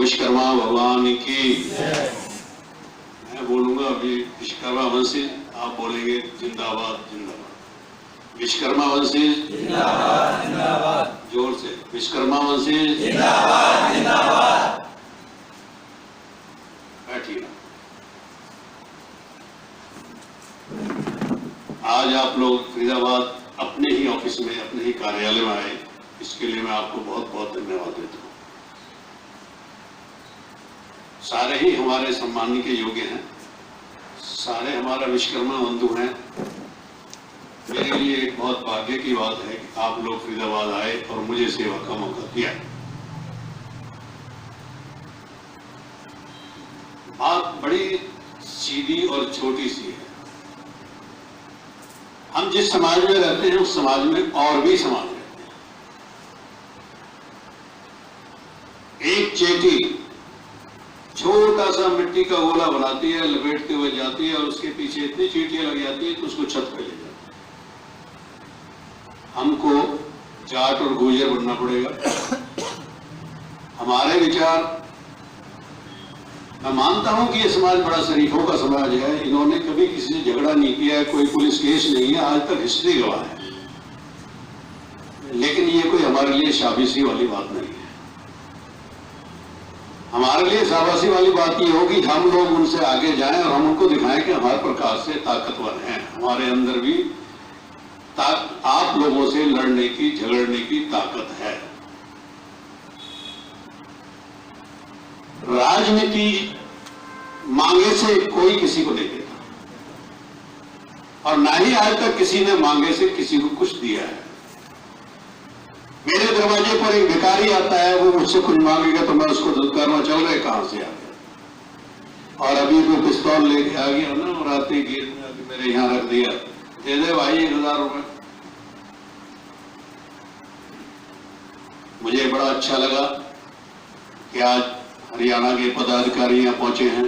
विश्वकर्मा भगवान की। मैं बोलूंगा अभी विश्वकर्मा वंशी, आप बोलेंगे जिंदाबाद जिंदाबाद। विश्वकर्मा वंशी जिंदाबाद जिंदाबाद। जोर से, विश्वकर्मा वंशी जिंदाबाद जिंदाबाद। बैठिए। आज आप लोग फरीदाबाद अपने ही ऑफिस में, अपने ही कार्यालय में आए, इसके लिए मैं आपको बहुत बहुत धन्यवाद देता हूँ। सारे ही हमारे सम्मान के योग्य हैं, सारे हमारा विश्वकर्मा बंधु हैं। मेरे लिए एक बहुत भाग्य की बात है कि आप लोग फरीदाबाद आए और मुझे सेवा का मौका दिया। बात बड़ी सीधी और छोटी सी है। हम जिस समाज में रहते हैं उस समाज में और भी समाज रहते हैं। एक चेटी छोटा सा मिट्टी का गोला बनाती है, लपेटते हुए जाती है और उसके पीछे इतनी चींटियां लग जाती है तो उसको छत पे ले जाती है। हमको जाट और गुर्जर बनना पड़ेगा। हमारे विचार, मैं मानता हूं कि ये समाज बड़ा शरीफों का समाज है, इन्होंने कभी किसी से झगड़ा नहीं किया है, कोई पुलिस केस नहीं है, आज तक हिस्ट्री गवाह है। लेकिन ये कोई हमारे लिए शाबाशी वाली बात नहीं है। हमारे लिए शाबाशी वाली बात ये होगी हम लोग उनसे आगे जाएं और हम उनको दिखाएं कि हमारे प्रकार से ताकतवर हैं, हमारे अंदर भी आप लोगों से लड़ने की, झगड़ने की ताकत है। राजनीति मांगे से कोई किसी को नहीं देता और ना ही आज तक किसी ने मांगे से किसी को कुछ दिया है। मेरे दरवाजे पर एक भिखारी आता है, वो मुझसे कुछ मांगेगा तो मैं उसको धुतकारना, चल रहे कहां से आ गया, और अभी वो पिस्तौल लेके आ गया ना और आते ही गेट में आके मेरे यहां रख दिया, दे दे भाई 1000 रुपए। मुझे बड़ा अच्छा लगा कि आज हरियाणा के पदाधिकारी यहाँ पहुंचे हैं।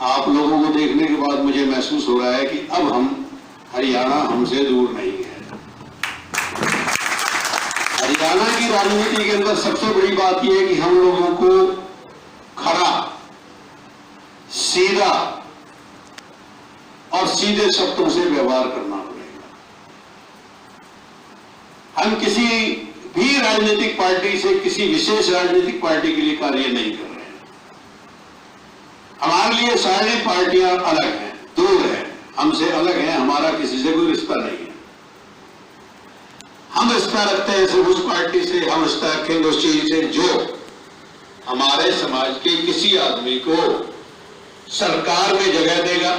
आप लोगों को देखने के बाद मुझे महसूस हो रहा है कि अब हम हरियाणा हमसे दूर नहीं है। हरियाणा की राजनीति के अंदर सबसे बड़ी बात यह है कि हम लोगों को खरा, सीधा और सीधे शब्दों से व्यवहार करना पड़ेगा। हम किसी भी राजनीतिक पार्टी से, किसी विशेष राजनीतिक पार्टी के लिए कार्य नहीं कर रहे हैं। हमारे लिए सारी पार्टियां अलग हैं, दूर हैं, हमसे अलग हैं, हमारा किसी से कोई रिश्ता नहीं है। हम रिश्ता रखते हैं सिर्फ उस पार्टी से, हम रिश्ता रखेंगे उस चीज से जो हमारे समाज के किसी आदमी को सरकार में जगह देगा।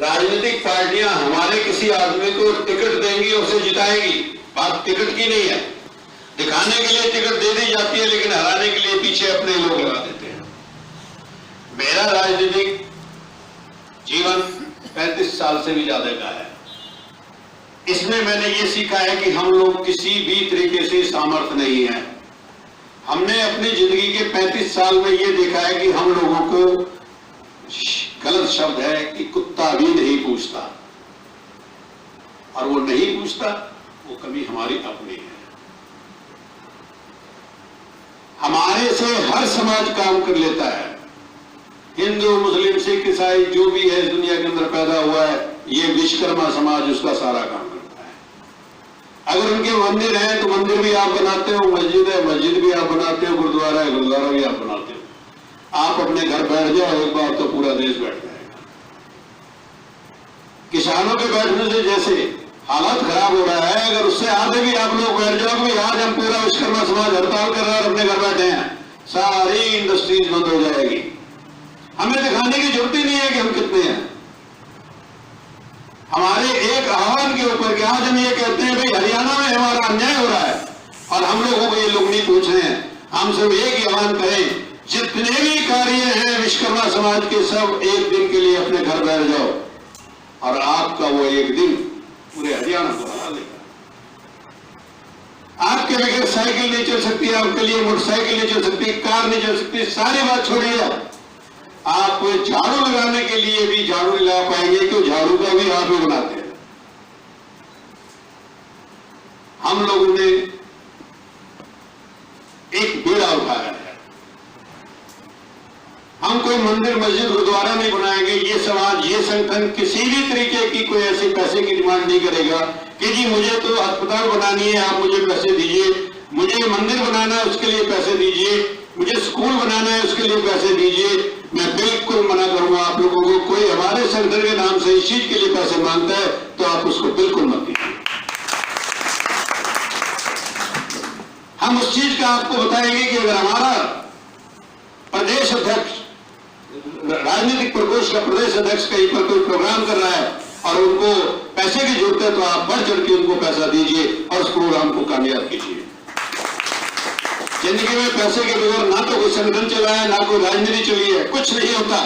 राजनीतिक पार्टियां हमारे किसी आदमी को टिकट देंगी, उसे जिताएंगी। बात टिकट की नहीं है, दिखाने के लिए टिकट दे दी जाती है, लेकिन हराने के लिए पीछे अपने लोग लगा देते हैं। मेरा राजनीतिक जीवन 35 साल से भी ज्यादा का है। इसमें मैंने ये सीखा है कि हम लोग किसी भी तरीके से सामर्थ्य नहीं है। हमने अपनी जिंदगी के 35 साल में ये देखा है कि हम लोगों को, गलत शब्द है कि कुत्ता भी नहीं पूछता, और वो नहीं पूछता, वो कभी हमारी अपनी है। हमारे से हर समाज काम कर लेता है, हिंदू, मुस्लिम, सिख, ईसाई जो भी है इस दुनिया के अंदर पैदा हुआ है, ये विश्वकर्मा समाज उसका सारा काम करता है। अगर उनके मंदिर हैं तो मंदिर भी आप बनाते हो, मस्जिद है मस्जिद भी आप बनाते हो, गुरुद्वारा है गुरुद्वारा भी आप बनाते हो। आप अपने घर बैठ जाओ एक बार तो पूरा देश बैठ जाएगा। किसानों के बैठने से जैसे हालत खराब हो रहा है, अगर उससे आगे भी आप लोग बैठ जाओ कि आज हम पूरा विश्वकर्मा समाज हड़ताल कर रहा है और अपने घर बैठे हैं, सारी इंडस्ट्रीज बंद हो जाएगी। हमें दिखाने की जरूरत ही नहीं है कि हम कितने हैं। हमारे एक आह्वान के ऊपर कि आज हम ये कहते हैं भाई हरियाणा में हमारा अन्याय हो रहा है और हम लोगों को ये लोग नहीं पूछ रहे हैं। हम सब एक ही आह्वान करें, जितने भी कार्य हैं विश्वकर्मा समाज के, सब एक दिन के लिए अपने घर बैठ जाओ और आपका वो एक दिन पूरे हरियाणा को हरा देगा। आपके बगैर साइकिल नहीं चल सकती, आपके लिए मोटरसाइकिल नहीं चल सकती, कार नहीं चल सकती, सारी बात छोड़िए। आप झाड़ू लगाने के लिए भी झाड़ू नहीं लगा पाएंगे, क्योंकि झाड़ू का भी आप ही बनाते हैं। हम लोगों ने एक बीड़ा उठाया है, मंदिर मस्जिद गुरुद्वारा नहीं बनाएंगे, ये समाज ये संगठन किसी भी तरीके की कोई ऐसे पैसे की डिमांड नहीं करेगा कि जी मुझे तो अस्पताल बनानी है, आप मुझे पैसे दीजिए, मुझे मंदिर बनाना है उसके लिए पैसे दीजिए, मुझे स्कूल बनाना है उसके लिए पैसे दीजिए। मैं बिल्कुल मना करूंगा आप लोगों को, कोई हमारे संगठन के नाम से इस चीज के लिए पैसे मांगता है तो आप उसको बिल्कुल मत दीजिए। हम उस चीज का आपको बताएंगे कि अगर हमारा प्रदेश अध्यक्ष, राजनीतिक प्रकोष्ठ का प्रदेश अध्यक्ष कहीं पर कोई प्रोग्राम कर रहा है और उनको पैसे की जरूरत है तो आप बढ़ चढ़ के उनको पैसा दीजिए और उस प्रोग्राम को कामयाब कीजिए। जिंदगी में पैसे के बगैर ना तो कोई संगठन चला है, ना कोई राजनीति चली है, कुछ नहीं होता।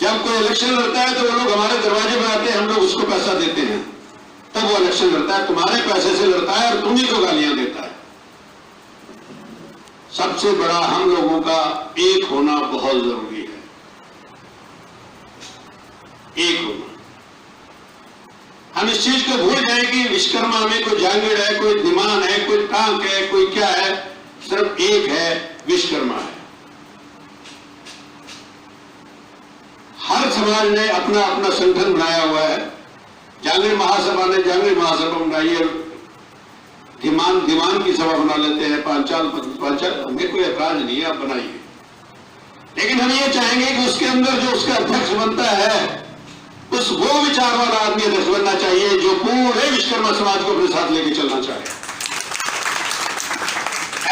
जब कोई इलेक्शन लड़ता है तो वो लोग हमारे दरवाजे पर आते हैं, हम लोग उसको पैसा देते हैं, तब वो इलेक्शन लड़ता है, तुम्हारे पैसे से लड़ता है और तुम ही को गालियां देता है। सबसे बड़ा हम लोगों का एक होना बहुत जरूरी है, एक होना। हम इस चीज को भूल जाए कि विश्वकर्मा में कोई जांगड़ है, कोई दिमान है, कोई टांक है, कोई क्या है, सिर्फ एक है, विश्वकर्मा है। हर समाज ने अपना अपना संगठन बनाया हुआ है। जांगड़ महासभा ने जांगड़ महासभा बनाई है, दिमान की सभा बना लेते हैं, पांचाल हमें कोई ऐतराज नहीं है, आप बनाइए। लेकिन हम ये चाहेंगे कि उसके अंदर जो उसका अध्यक्ष बनता है उस वो विचार वाला आदमी अध्यक्ष बनना चाहिए जो पूरे विश्वकर्मा समाज को अपने साथ लेके चलना चाहे।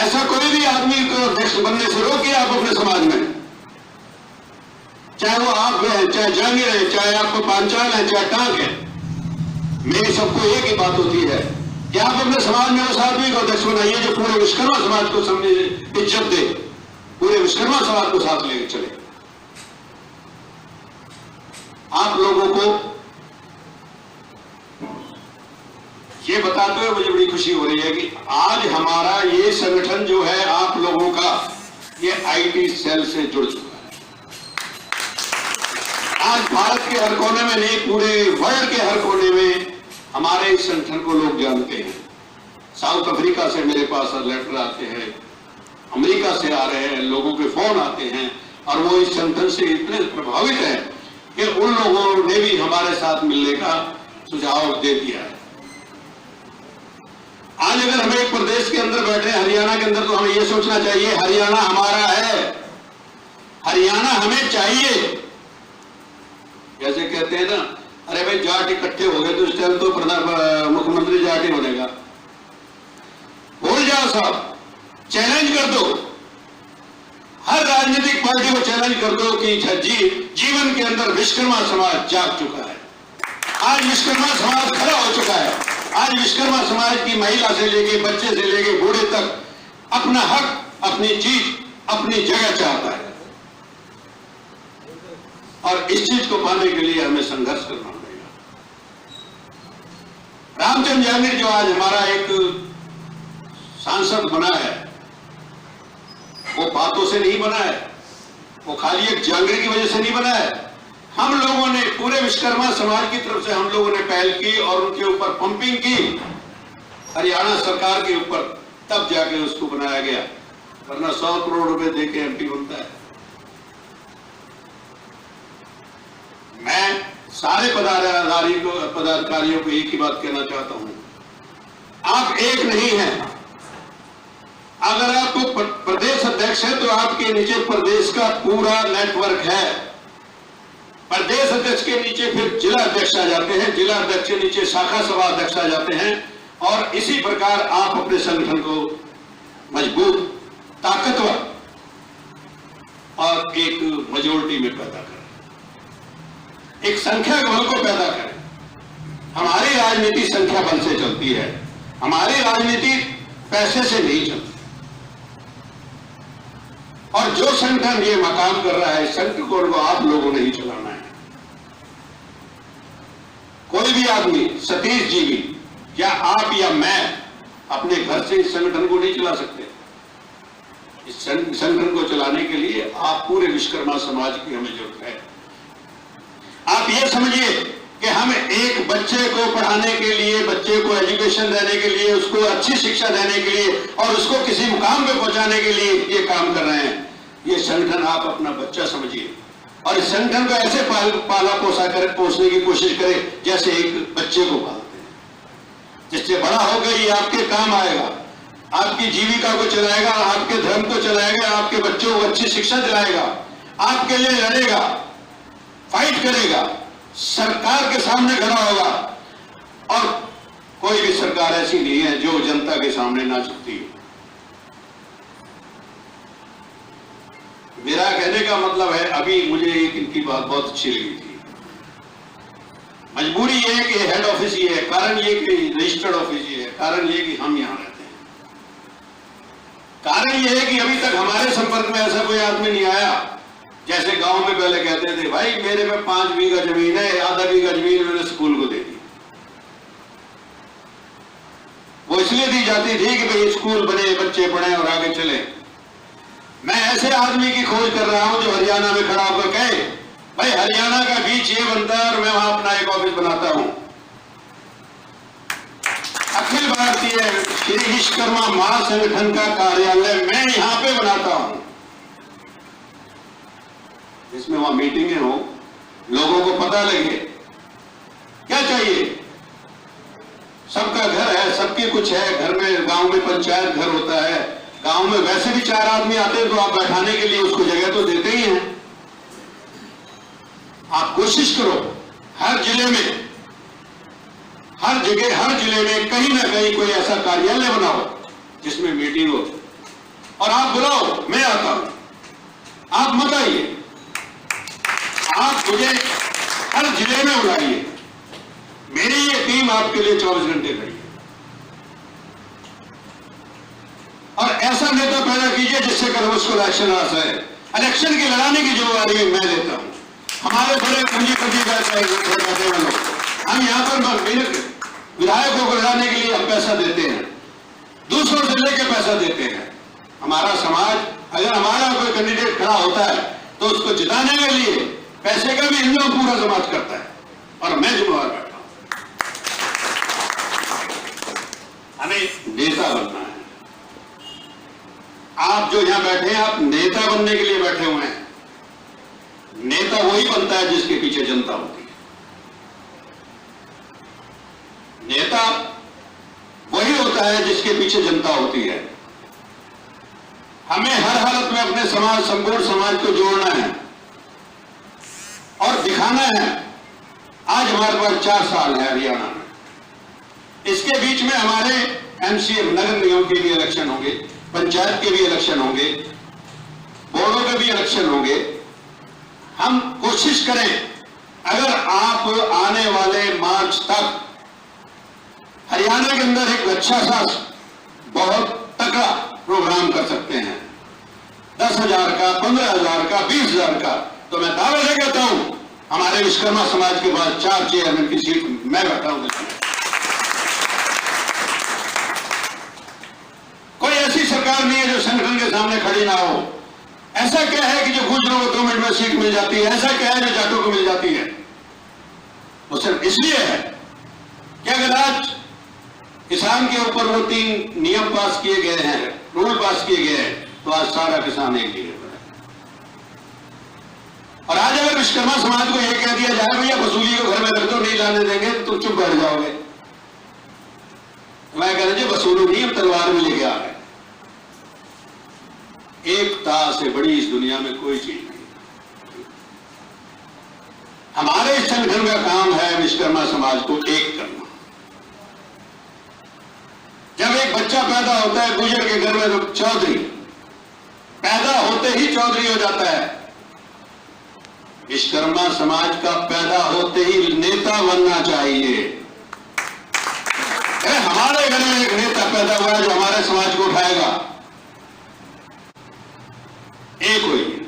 ऐसा कोई भी आदमी को अध्यक्ष बनने से रोकिए आप अपने समाज में, चाहे वो आप हैं, चाहे जांगीर है, चाहे आपको पांचाल है, चाहे टांक है। मेरी सबको एक ही बात होती है कि आप अपने समाज में उस आदमी को अध्यक्ष बनाइए जो पूरे विश्वकर्मा समाज को समझे, इज्जत दे, पूरे विश्वकर्मा समाज को साथ लेकर चले। आप लोगों को ये बताते हुए मुझे बड़ी खुशी हो रही है कि आज हमारा ये संगठन जो है आप लोगों का, ये आईटी सेल से जुड़ चुका है। आज भारत के हर कोने में नहीं, पूरे वर्ल्ड के हर कोने में हमारे इस संगठन को लोग जानते हैं। साउथ अफ्रीका से मेरे पास लेटर आते हैं, अमेरिका से आ रहे हैं, लोगों के फोन आते हैं और वो इस संगठन से इतने प्रभावित हैं कि उन लोगों ने भी हमारे साथ मिलने का सुझाव दे दिया है। आज अगर हम एक प्रदेश के अंदर बैठे हरियाणा के अंदर, तो हमें यह सोचना चाहिए हरियाणा हमारा है, हरियाणा हमें चाहिए। जैसे कहते हैं ना, अरे भाई जाट इकट्ठे हो गए तो इस टाइम तो मुख्यमंत्री जाट ही बनेगा। भूल जाओ साहब, चैलेंज कर दो, हर राजनीतिक पार्टी को चैलेंज कर दो कि जीवन के अंदर विश्वकर्मा समाज जाग चुका है। आज विश्वकर्मा समाज खड़ा हो चुका है। आज विश्वकर्मा समाज की महिला से लेके बच्चे से लेके बूढ़े तक अपना हक, अपनी चीज, अपनी जगह चाहता है और इस चीज को पाने के लिए हमें संघर्ष करना पड़ेगा। रामचंद्र जांगीर जो आज हमारा एक सांसद बना है, वो बातों से नहीं बना है, वो खाली एक जांगीर की वजह से नहीं बना है। हम लोगों ने पूरे विश्वकर्मा समाज की तरफ से हम लोगों ने पहल की और उनके ऊपर पंपिंग की हरियाणा सरकार के ऊपर, तब जाके उसको बनाया गया, वरना 100 करोड़ रुपए देके एमपी बनता है। मैं सारे पदाधिकारियों को एक ही बात कहना चाहता हूं, आप एक नहीं हैं। अगर आप प्रदेश अध्यक्ष है तो आपके नीचे प्रदेश का पूरा नेटवर्क है। प्रदेश अध्यक्ष के नीचे फिर जिला अध्यक्ष आ जाते हैं, जिला अध्यक्ष के नीचे शाखा सभा अध्यक्ष आ जाते हैं और इसी प्रकार आप अपने संगठन को मजबूत, ताकतवर और एक मेजॉरिटी में पैदा करें, एक संख्या बल को पैदा करें। हमारी राजनीति संख्या बल से चलती है, हमारी राजनीति पैसे से नहीं चलती। और जो संगठन ये मकाम कर रहा है, संगठन को आप लोगों ने ही चलाना है। कोई भी आदमी, सतीश जी भी, या आप या मैं अपने घर से इस संगठन को नहीं चला सकते। इस संगठन को चलाने के लिए आप पूरे विश्वकर्मा समाज की हमें जरूरत है। आप ये समझिए कि हम एक बच्चे को पढ़ाने के लिए, बच्चे को एजुकेशन देने के लिए, उसको अच्छी शिक्षा देने के लिए और उसको किसी मुकाम पे पहुंचाने के लिए ये काम कर रहे हैं। ये संगठन आप अपना बच्चा समझिए, और इस संगठन को ऐसे पाला पोसा करे, पोसने की कोशिश करे जैसे एक बच्चे को पालते हैं, जिससे बड़ा होकर ये आपके काम आएगा, आपकी जीविका को चलाएगा, आपके धर्म को चलाएगा, आपके बच्चों को अच्छी शिक्षा दिलाएगा, आपके लिए लड़ेगा, फाइट करेगा, सरकार के सामने खड़ा होगा। और कोई भी सरकार ऐसी नहीं है जो जनता के सामने ना झुकती है। मेरा कहने का मतलब है, अभी मुझे एक इनकी बात बहुत अच्छी लगी थी। मजबूरी ये है कि हेड ऑफिस ये है, कारण ये कि रजिस्टर्ड ऑफिस ये है, कारण ये कि हम यहां रहते हैं, कारण ये है कि अभी तक हमारे संपर्क में ऐसा कोई आदमी नहीं आया। जैसे गांव में पहले कहते थे, भाई मेरे में 5 बीघा जमीन है, आधा बीघा जमीन मैंने स्कूल को दे दी। वो इसलिए दी जाती थी कि भाई स्कूल बने, बच्चे पढ़े और आगे चले। मैं ऐसे आदमी की खोज कर रहा हूं जो हरियाणा में खड़ा होकर कहे, भाई हरियाणा का बीच ये बनता है और मैं वहां अपना एक ऑफिस बनाता हूं। अखिल भारतीय श्री विश्वकर्मा महासंगठन का कार्यालय मैं यहां पे बनाता हूं, जिसमें वहां मीटिंगें हो, लोगों को पता लगे क्या चाहिए। सबका घर है, सबके कुछ है, घर में गांव में पंचायत घर होता है, गांव में वैसे भी 4 आदमी आते हैं तो आप बैठाने के लिए उसको जगह तो देते ही हैं। आप कोशिश करो हर जिले में, हर जगह, हर जिले में कहीं ना कहीं कोई ऐसा कार्यालय बनाओ जिसमें मीटिंग हो, और आप बुलाओ, मैं आता हूं, आप मत आइए, आप मुझे हर जिले में बुलाइए, मेरी ये टीम आपके लिए 24 घंटे खड़ी है। और ऐसा नेता पैदा कीजिए जिससे कर उसको इलेक्शन आ जाए। इलेक्शन की लड़ाने की जिम्मेदारी मैं लेता हूं। हमारे बड़े पूंजीपति कहते हैं लोग, हम यहां पर विधायकों को लड़ाने के लिए हम पैसा देते हैं, दूसरों से लेकर पैसा देते हैं। हमारा समाज, अगर हमारा कोई कैंडिडेट खड़ा होता है तो उसको जिताने के लिए पैसे का भी इंतजाम पूरा समाज करता है, और मैं जिम्मेवार बैठा हूं। हमें नेता बनना है। आप जो यहां बैठे हैं, आप नेता बनने के लिए बैठे हुए हैं। नेता वही बनता है जिसके पीछे जनता होती है। नेता वही होता है जिसके पीछे जनता होती है। हमें हर हालत में अपने समाज, संपूर्ण समाज को जोड़ना है और दिखाना है। आज हमारे पास 4 साल है हरियाणा में, इसके बीच में हमारे एमसीएम, नगर निगम के भी इलेक्शन होंगे, पंचायत के भी इलेक्शन होंगे, बोर्डों के भी इलेक्शन होंगे। हम कोशिश करें, अगर आप आने वाले मार्च तक हरियाणा के अंदर एक अच्छा सा बहुत तगड़ा प्रोग्राम कर सकते हैं, 10,000 का, 15,000 का, 20,000 का, तो मैं दावा से कहता हूं हमारे विश्वकर्मा समाज के पास 4 चेयरमैन की सीट मैं बैठा हूं। कोई ऐसी सरकार नहीं है जो संगठन के सामने खड़ी ना हो। ऐसा क्या है कि जो गुजरों को 2 मिनट में सीट मिल जाती है? ऐसा क्या है जो जाटों को मिल जाती है? वो सिर्फ इसलिए है कि अगर आज किसान के ऊपर वो 3 नियम पास किए गए हैं, रूल पास किए गए हैं, तो आज सारा किसान एक जगह पर है। और आज अगर विश्वकर्मा समाज को यह कह दिया जाए, भैया वसूली को घर में रख दो, नहीं लाने देंगे, तो तुम चुप बैठ जाओगे। मैं कह रहा वसूली नहीं, हम तलवार में लेके आ गए। एकता से बड़ी इस दुनिया में कोई चीज नहीं। हमारे इस संगठन का काम है विश्वकर्मा समाज को एक करना। जब एक बच्चा पैदा होता है गुजर के घर में, तो चौधरी पैदा होते ही चौधरी हो जाता है। विश्वकर्मा समाज का पैदा होते ही नेता बनना चाहिए। हमारे घर में एक नेता पैदा हुआ है जो हमारे समाज को उठाएगा। एक होइए।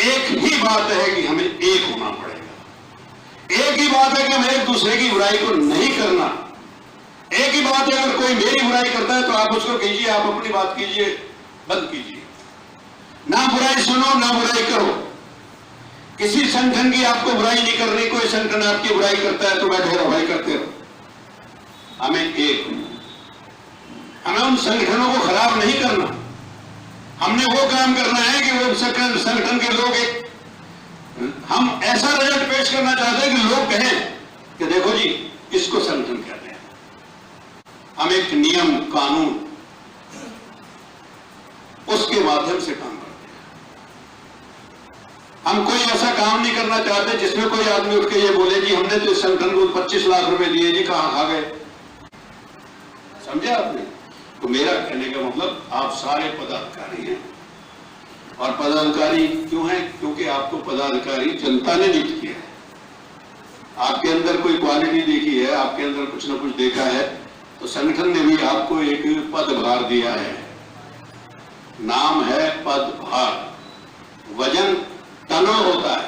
एक ही बात है कि हमें एक होना पड़ेगा। एक ही बात है कि हमें एक दूसरे की बुराई को नहीं करना। एक ही बात है, अगर कोई मेरी बुराई करता है तो आप उसको कीजिए, आप अपनी बात कीजिए, बंद कीजिए। ना बुराई सुनो, ना बुराई करो। किसी संगठन की आपको बुराई नहीं करनी। कोई संगठन आपकी बुराई करता है तो बैठे रहो भाई, करते रहो। हमें एक, हमें उन संगठनों को खराब नहीं करना। हमने वो काम करना है कि वो संगठन के लोग हम ऐसा रिजल्ट पेश करना चाहते हैं कि लोग कहें कि देखो जी इसको संगठन कहते हैं। हम एक नियम कानून उसके माध्यम से काम करते हैं। हम कोई ऐसा काम नहीं करना चाहते जिसमें कोई आदमी उठ के ये बोले जी हमने तो इस संगठन को 25 लाख रुपए दिए जी, कहां खा गए। समझे आपने? तो मेरा कहने का मतलब आप सारे पदाधिकारी हैं, और पदाधिकारी क्यों हैं? क्योंकि आपको पदाधिकारी जनता ने नियुक्त किया है। आपके अंदर कोई क्वालिटी देखी है, आपके अंदर कुछ ना कुछ देखा है, तो संगठन ने भी आपको एक पदभार दिया है। नाम है पदभार। वजन टनों होता है।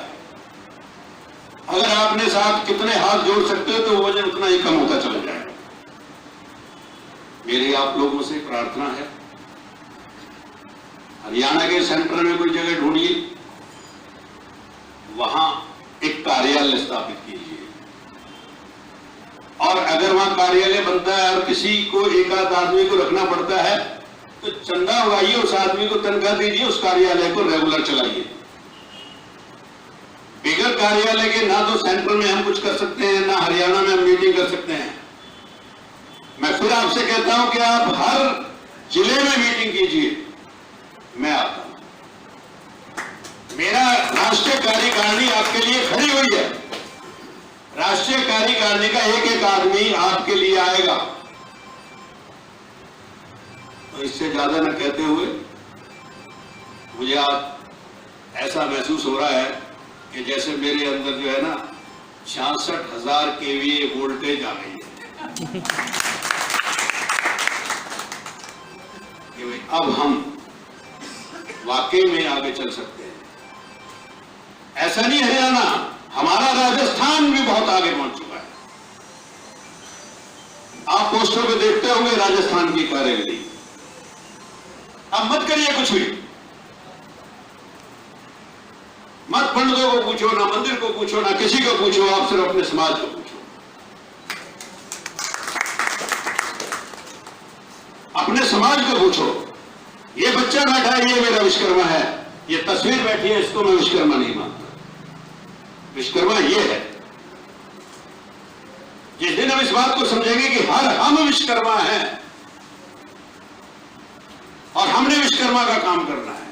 अगर आपने साथ कितने हाथ जोड़ सकते हो तो वजन उतना ही कम होता चला जाएगा। मेरी आप लोगों से प्रार्थना है, हरियाणा के सेंटर में कोई जगह ढूंढिए, वहां एक कार्यालय स्थापित कीजिए, और अगर वहां कार्यालय बनता है और किसी को एक आध आदमी को रखना पड़ता है तो चंदा उगाइए, उस आदमी को तनख्वाह दीजिए, उस कार्यालय को रेगुलर चलाइए। बगैर कार्यालय के ना तो सेंटर में हम कुछ कर सकते हैं, ना हरियाणा में हम मीटिंग कर सकते हैं। मैं फिर आपसे कहता हूं कि आप हर जिले में मीटिंग कीजिए, मैं आता हूं। मेरा राष्ट्रीय कार्यकारिणी आपके लिए खड़ी हुई है। राष्ट्रीय कार्यकारिणी का एक एक आदमी आपके लिए आएगा। तो इससे ज्यादा न कहते हुए मुझे आज ऐसा महसूस हो रहा है कि जैसे मेरे अंदर जो है ना 66,000 केवीए वोल्टेज आ गई है कि अब हम वाकई में आगे चल सकते हैं। ऐसा नहीं हरियाणा, हमारा राजस्थान भी बहुत आगे पहुंच चुका है। आप पोस्टर पे देखते होंगे राजस्थान की कारीगरी। अब मत करिए कुछ भी, मत पंडितों को पूछो, ना मंदिर को पूछो, ना किसी को पूछो, आप सिर्फ अपने समाज को पूछो। अपने समाज को पूछो। ये बच्चा बैठा है, ये मेरा विश्वकर्मा है। ये तस्वीर बैठी है, इसको मैं विश्वकर्मा नहीं मानता। विश्वकर्मा ये है। जिस दिन हम इस बात को समझेंगे कि हम विश्वकर्मा हैं और हमने विश्वकर्मा का काम करना है।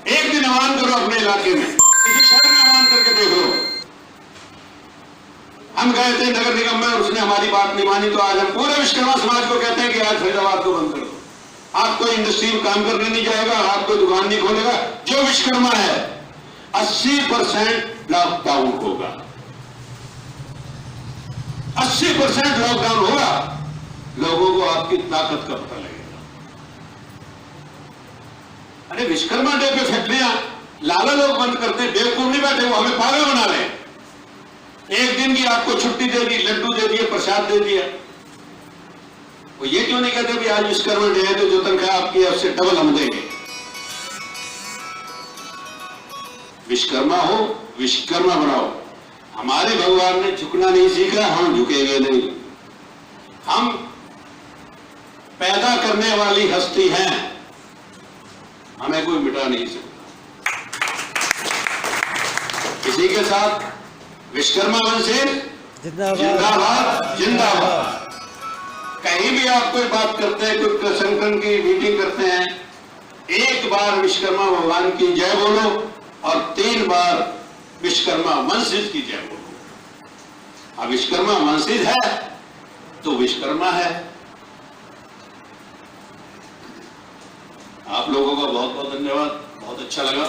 एक दिन आह्वान करो अपने इलाके में, किसी शहर में आह्वान करके देख लो। हम गए थे नगर निगम में और उसने हमारी बात नहीं मानी, तो आज हम पूरे विश्वकर्मा समाज को कहते हैं कि आज फरीदाबाद को बंद कर दो। आप कोई इंडस्ट्री में काम करने नहीं जाएगा, आप कोई दुकान नहीं खोलेगा। जो विश्वकर्मा है 80% लॉकडाउन होगा। 80% लॉकडाउन होगा। लोगों को आपकी ताकत का पता लगेगा। अरे विश्वकर्मा डे पे फैक्ट्रियां लाला लोग बंद करते, बेवकूफ नहीं बैठे, वो हमें पागल बना रहे हैं। एक दिन की आपको छुट्टी दे दी, लड्डू दे दिए, प्रसाद दे दिया। वो ये क्यों नहीं कहते भी आज विश्वकर्मा डे है तो जो तनख्वाह आपकी है उससे डबल हम देंगे। विश्वकर्मा हो, विश्वकर्मा बनाओ। हमारे भगवान ने झुकना नहीं सीखा, हम झुकेंगे नहीं। हम पैदा करने वाली हस्ती हैं, हमें कोई मिटा नहीं सकता। इसी के साथ विश्वकर्मा वंशज जिंदाबाद जिंदाबाद। कहीं भी आप कोई बात करते हैं, कोई संगठन की मीटिंग करते हैं, एक बार विश्वकर्मा भगवान की जय बोलो और 3 बार विश्वकर्मा वंशज की जय बोलो। अब विश्वकर्मा वंशज है तो विश्वकर्मा है। आप लोगों का बहुत बहुत धन्यवाद, बहुत अच्छा लगा।